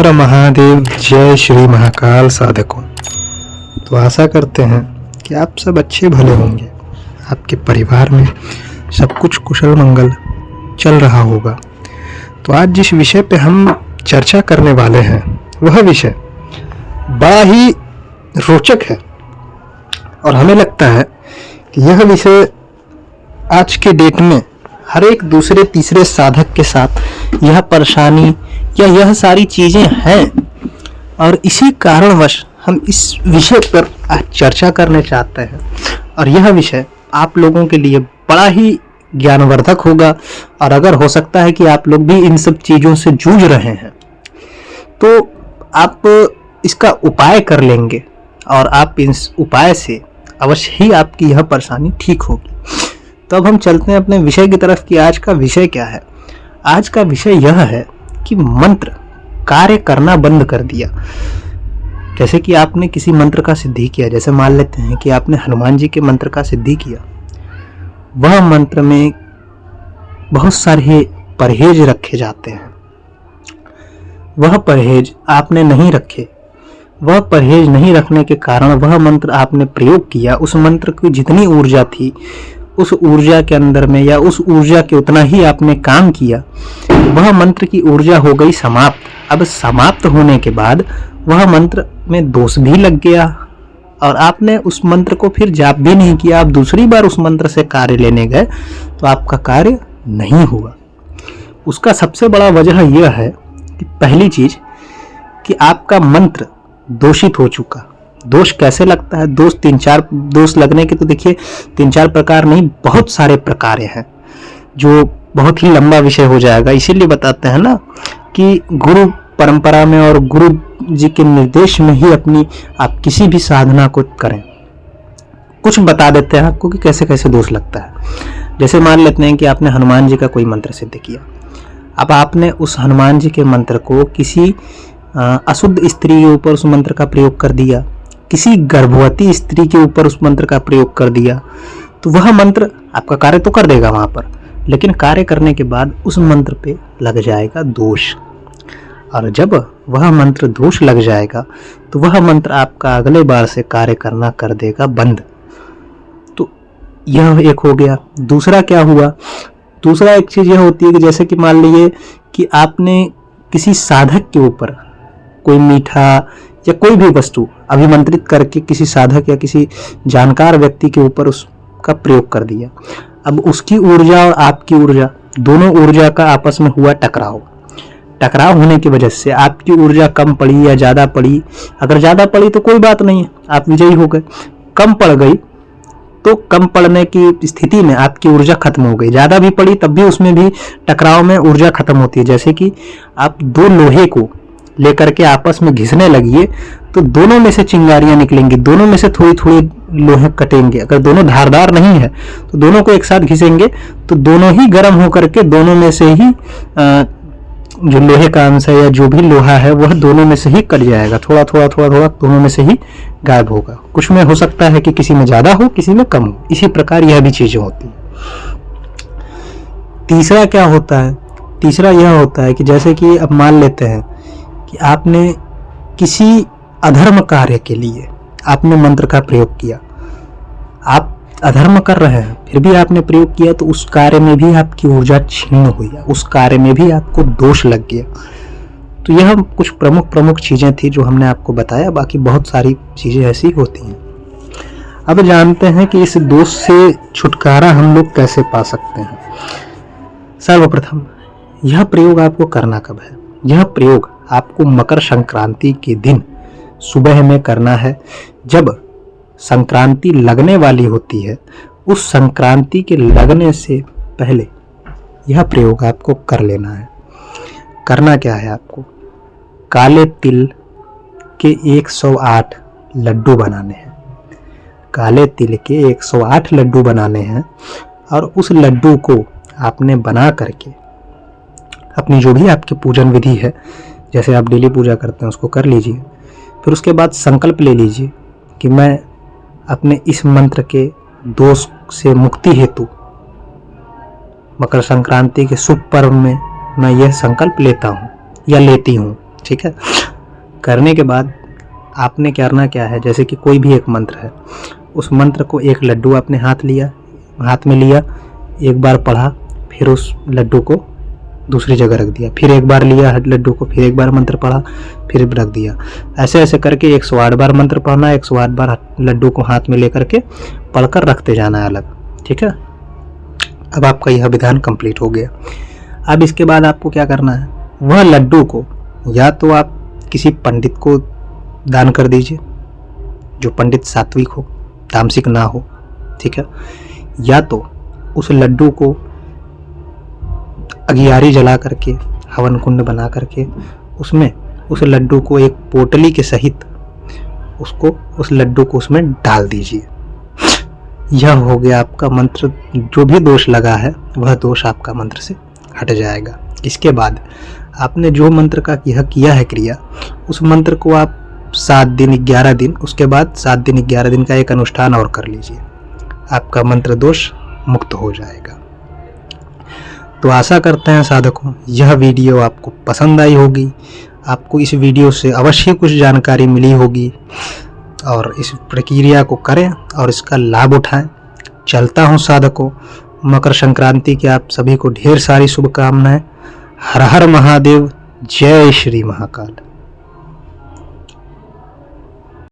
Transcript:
हर महादेव, जय श्री महाकाल साधकों। तो आशा करते हैं कि आप सब अच्छे भले होंगे, आपके परिवार में सब कुछ कुशल मंगल चल रहा होगा। तो आज जिस विषय पे हम चर्चा करने वाले हैं वह विषय बड़ा ही रोचक है और हमें लगता है कि यह विषय आज के डेट में हर एक दूसरे तीसरे साधक के साथ यह परेशानी या यह सारी चीज़ें हैं और इसी कारणवश हम इस विषय पर आज चर्चा करने चाहते हैं। और यह विषय आप लोगों के लिए बड़ा ही ज्ञानवर्धक होगा और अगर हो सकता है कि आप लोग भी इन सब चीज़ों से जूझ रहे हैं तो आप इसका उपाय कर लेंगे और आप इस उपाय से अवश्य ही आपकी यह परेशानी ठीक होगी। तो अब हम चलते हैं अपने विषय की तरफ कि आज का विषय क्या है। आज का विषय यह है कि मंत्र कार्य करना बंद कर दिया। जैसे कि आपने किसी मंत्र का सिद्धि किया, जैसे मान लेते हैं कि आपने हनुमान जी के मंत्र का सिद्धि किया, वह मंत्र में बहुत सारे परहेज रखे जाते हैं, वह परहेज आपने नहीं रखे। वह परहेज नहीं रखने के कारण वह मंत्र आपने प्रयोग किया, उस मंत्र की जितनी ऊर्जा थी उस ऊर्जा के अंदर में या उस ऊर्जा के उतना ही आपने काम किया, वह मंत्र की ऊर्जा हो गई समाप्त। अब समाप्त होने के बाद वह मंत्र में दोष भी लग गया और आपने उस मंत्र को फिर जाप भी नहीं किया। आप दूसरी बार उस मंत्र से कार्य लेने गए तो आपका कार्य नहीं हुआ। उसका सबसे बड़ा वजह यह है कि पहली चीज कि आपका मंत्र दोषित हो चुका। दोष कैसे लगता है? दोष तीन चार दोष लगने के तो देखिए तीन चार प्रकार नहीं, बहुत सारे प्रकार हैं जो बहुत ही लंबा विषय हो जाएगा। इसीलिए बताते हैं ना कि गुरु परंपरा में और गुरु जी के निर्देश में ही अपनी आप किसी भी साधना को करें। कुछ बता देते हैं आपको कि कैसे कैसे दोष लगता है। जैसे मान लेते हैं कि आपने हनुमान जी का कोई मंत्र सिद्ध किया, अब आपने उस हनुमान जी के मंत्र को किसी अशुद्ध स्त्री के ऊपर उस मंत्र का प्रयोग कर दिया, किसी गर्भवती स्त्री के ऊपर उस मंत्र का प्रयोग कर दिया, तो वह मंत्र आपका कार्य तो कर देगा वहाँ पर, लेकिन कार्य करने के बाद उस मंत्र पे लग जाएगा दोष। और जब वह मंत्र दोष लग जाएगा तो वह मंत्र आपका अगले बार से कार्य करना कर देगा बंद। तो यह एक हो गया। दूसरा क्या हुआ? दूसरा एक चीज़ यह होती है कि जैसे कि मान लीजिए कि आपने किसी साधक के ऊपर कोई मीठा या कोई भी वस्तु अभिमंत्रित करके किसी साधक या किसी जानकार व्यक्ति के ऊपर उसका प्रयोग कर दिया। अब उसकी ऊर्जा और आपकी ऊर्जा, दोनों ऊर्जा का आपस में हुआ टकराव। टकराव होने की वजह से आपकी ऊर्जा कम पड़ी या ज़्यादा पड़ी। अगर ज़्यादा पड़ी तो कोई बात नहीं है, आप विजयी हो गए। कम पड़ गई तो कम पड़ने की स्थिति में आपकी ऊर्जा खत्म हो गई। ज़्यादा भी पड़ी तब भी उसमें भी टकराव में ऊर्जा खत्म होती है। जैसे कि आप दो लोहे को लेकर के आपस में घिसने लगिए तो दोनों में से चिंगारियां निकलेंगी, दोनों में से थोड़ी थोड़ी लोहे कटेंगे। अगर दोनों धारदार नहीं है तो दोनों को एक साथ घिसेंगे तो दोनों ही गर्म होकर के दोनों में से ही जो लोहे का अंश है या जो भी लोहा है वह दोनों में से ही कट जाएगा। थोड़ा थोड़ा थोड़ा थोड़ा दोनों में से ही गायब होगा। कुछ में हो सकता है कि किसी में ज़्यादा हो, किसी में कम हो। इसी प्रकार यह भी चीज़ें होती हैं। तीसरा क्या होता है? तीसरा यह होता है कि जैसे कि अब मान लेते हैं कि आपने किसी अधर्म कार्य के लिए आपने मंत्र का प्रयोग किया, आप अधर्म कर रहे हैं फिर भी आपने प्रयोग किया तो उस कार्य में भी आपकी ऊर्जा छिन्न हुई, उस कार्य में भी आपको दोष लग गया। तो यह कुछ प्रमुख चीज़ें थी जो हमने आपको बताया। बाकी बहुत सारी चीज़ें ऐसी होती हैं। अब जानते हैं कि इस दोष से छुटकारा हम लोग कैसे पा सकते हैं। सर्वप्रथम यह प्रयोग आपको करना कब है? यह प्रयोग आपको मकर संक्रांति के दिन सुबह में करना है। जब संक्रांति लगने वाली होती है उस संक्रांति के लगने से पहले यह प्रयोग आपको कर लेना है। करना क्या है? आपको काले तिल के 108 लड्डू बनाने हैं। काले तिल के 108 लड्डू बनाने हैं और उस लड्डू को आपने बना करके अपनी जो भी आपकी पूजन विधि है, जैसे आप डेली पूजा करते हैं उसको कर लीजिए। फिर उसके बाद संकल्प ले लीजिए कि मैं अपने इस मंत्र के दोष से मुक्ति हेतु मकर संक्रांति के शुभ पर्व में मैं यह संकल्प लेता हूँ या लेती हूँ ठीक है। करने के बाद आपने करना क्या है, जैसे कि कोई भी एक मंत्र है, उस मंत्र को एक लड्डू आपने हाथ में लिया, एक बार पढ़ा, फिर उस लड्डू को दूसरी जगह रख दिया, फिर एक बार लिया लड्डू को, फिर एक बार मंत्र पढ़ा, फिर रख दिया। ऐसे ऐसे करके 108 बार मंत्र पढ़ना, 108 बार लड्डू को हाथ में लेकर के पढ़कर रखते जाना है अलग, ठीक है। अब आपका यह विधान कंप्लीट हो गया। अब इसके बाद आपको क्या करना है, वह लड्डू को या तो आप किसी पंडित को दान कर दीजिए, जो पंडित सात्विक हो, तामसिक ना हो, ठीक है। या तो उस लड्डू को अगियारी जला करके, हवन कुंड बना करके, उसमें उस लड्डू को एक पोटली के सहित उस लड्डू को उसमें डाल दीजिए। यह हो गया आपका मंत्र, जो भी दोष लगा है वह दोष आपका मंत्र से हट जाएगा। इसके बाद आपने जो मंत्र का यह किया है क्रिया, उस मंत्र को आप 7 दिन 11 दिन, उसके बाद 7 दिन 11 दिन का एक अनुष्ठान और कर लीजिए, आपका मंत्र दोष मुक्त हो जाएगा। तो आशा करते हैं साधकों यह वीडियो आपको पसंद आई होगी, आपको इस वीडियो से अवश्य कुछ जानकारी मिली होगी, और इस प्रक्रिया को करें और इसका लाभ उठाएं। चलता हूँ साधकों, मकर संक्रांति की आप सभी को ढेर सारी शुभकामनाएं। हर हर महादेव, जय श्री महाकाल।